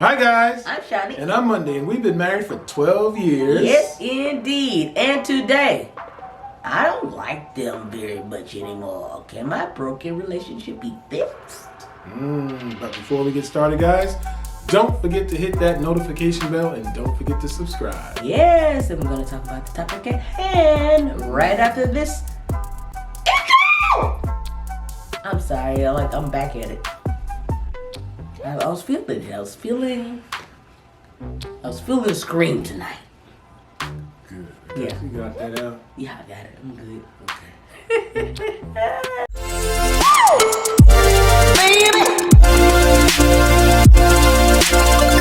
Hi guys, I'm Shauni. and I'm Mondi, and we've been married for 12 years. Yes, indeed. And today, I don't like them very much anymore. Can my broken relationship be fixed? But before we get started, guys, don't forget to hit that notification bell and don't forget to subscribe. Yes, and we're going to talk about the topic at hand right after this. I'm sorry, I'm back at it. I was feeling it. I was feeling a scream tonight. Good. Yeah. You got that out? Yeah, I got it. I'm good. Okay.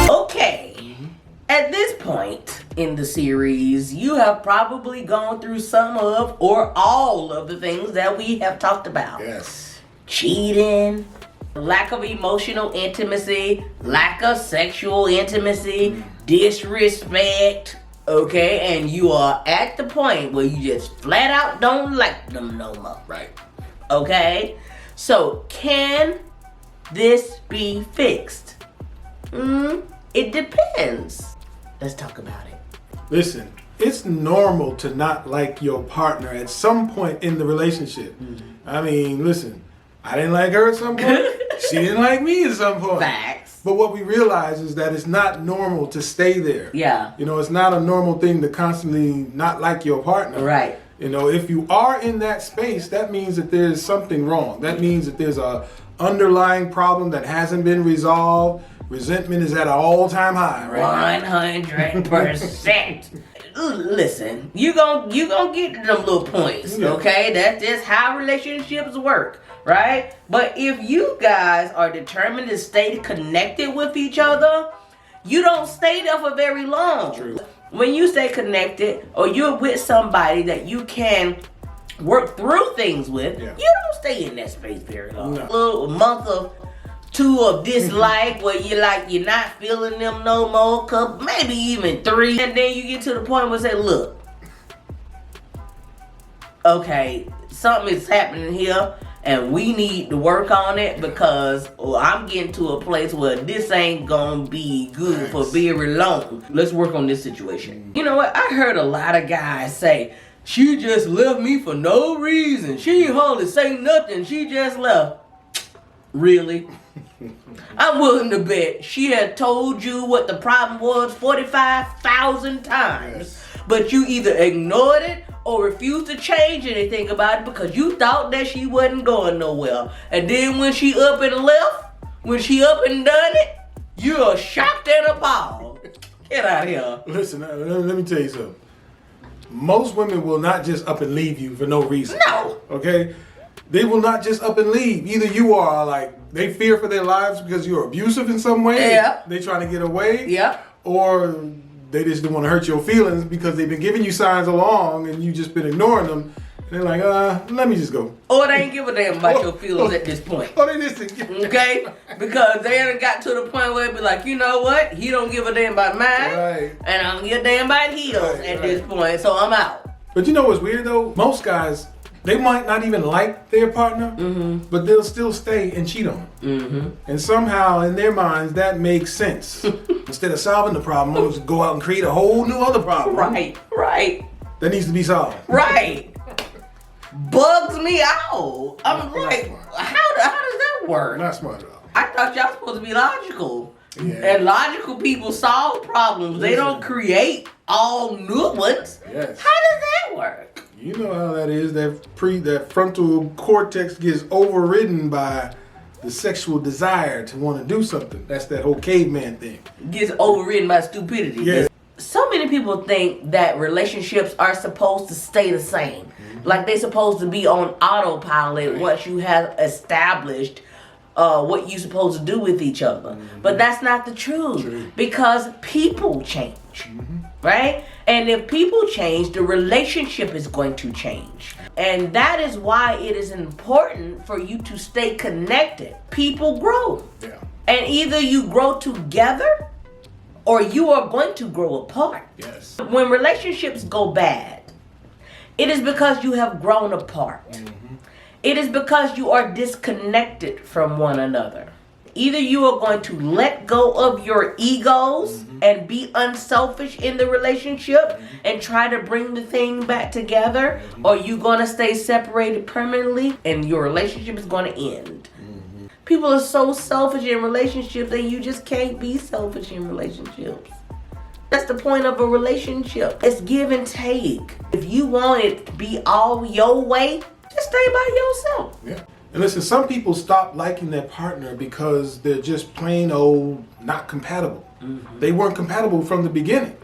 Okay. At this point in the series, you have probably gone through some of or all of the things that we have talked about. Yes. Cheating, lack of emotional intimacy, lack of sexual intimacy, disrespect, okay? And you are at the point where you just flat out don't like them no more. Right. Okay? So, can this be fixed? It depends. Let's talk about it. Listen, it's normal to not like your partner at some point in the relationship. I mean, listen, I didn't like her at some point. She didn't like me at some point. Facts. But what we realize is that it's not normal to stay there. Yeah. You know, it's not a normal thing to constantly not like your partner. Right. You know, if you are in that space, that means that there's something wrong. That means that there's a underlying problem that hasn't been resolved. Resentment is at an all-time high, right? 100%. Listen, you gon' get them little points, okay? That's just how relationships work, right? But if you guys are determined to stay connected with each other, you don't stay there for very long. True. When you stay connected or you're with somebody that you can work through things with, you don't stay in that space very long. No. A month or two of dislike where you're not feeling them no more, couple, maybe even 3, and then you get to the point where say, look, okay, something is happening here and we need to work on it because I'm getting to a place where this ain't gonna be good for very long. Let's work on this situation. You know what? I heard a lot of guys say, she just left me for no reason. She ain't hardly say nothing. She just left. Really? I'm willing to bet she had told you what the problem was 45,000 times. But you either ignored it or refused to change anything about it because you thought that she wasn't going nowhere. And then when she up and left, when she up and done it, you're shocked and appalled. Get out of here. Listen, let me tell you something. Most women will not just up and leave you for no reason. No. Okay? They will not just up and leave. Either you are they fear for their lives because you're abusive in some way. Yeah. They trying to get away. Yeah. Or they just don't want to hurt your feelings because they've been giving you signs along and you just been ignoring them. And they're like, let me just go. Or they ain't give a damn about your feelings at this point. Or they just Okay? Because they done got to the point where it be like, you know what? He don't give a damn about mine. Right. And I don't give a damn about his at this point. So I'm out. But you know what's weird though? Most guys, they might not even like their partner, but they'll still stay and cheat on them. And somehow in their minds that makes sense. Instead of solving the problem, we'll just go out and create a whole new other problem. Right. That needs to be solved. Right. Bugs me out. I'm like, how does that work? Not smart at all. I thought y'all supposed to be logical. Yeah. And logical people solve problems. They don't create all new ones. Yes. How does that work? You know how that is. That frontal cortex gets overridden by the sexual desire to want to do something. That's that whole caveman thing. Gets overridden by stupidity. Yes. So many people think that relationships are supposed to stay the same. Like they're supposed to be on autopilot once you have established what you're supposed to do with each other. But that's not the truth. Because people change. Right? And if people change, the relationship is going to change. And that is why it is important for you to stay connected. People grow. Yeah. And either you grow together or you are going to grow apart. Yes. When relationships go bad, it is because you have grown apart. It is because you are disconnected from one another. Either you are going to let go of your egos and be unselfish in the relationship and try to bring the thing back together, or you going to stay separated permanently and your relationship is going to end. People are so selfish in relationships that you just can't be selfish in relationships. That's the point of a relationship. It's give and take. If you want it to be all your way, just stay by yourself. Yeah. And listen, some people stop liking their partner because they're just plain old not compatible. They weren't compatible from the beginning.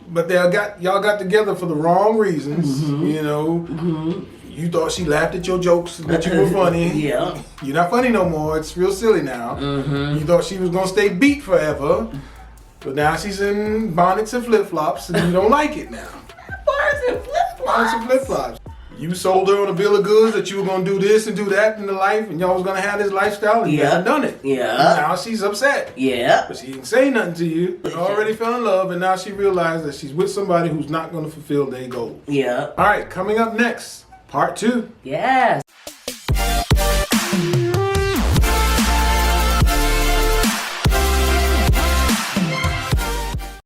But y'all got together for the wrong reasons. You know, you thought she laughed at your jokes, that you were funny. Yeah. You're not funny no more. It's real silly now. You thought she was gonna stay beat forever, but now she's in bonnets and flip flops, and you don't like it now. Bonnets and flip Bonnets and flip flops. You sold her on a bill of goods that you were gonna do this and do that in the life, and y'all was gonna have this lifestyle, and you haven't done it. Yeah. And now she's upset. Yeah. But she didn't say nothing to you. You already fell in love, and now she realized that she's with somebody who's not gonna fulfill their goals. Yeah. All right, coming up next, part 2. Yes.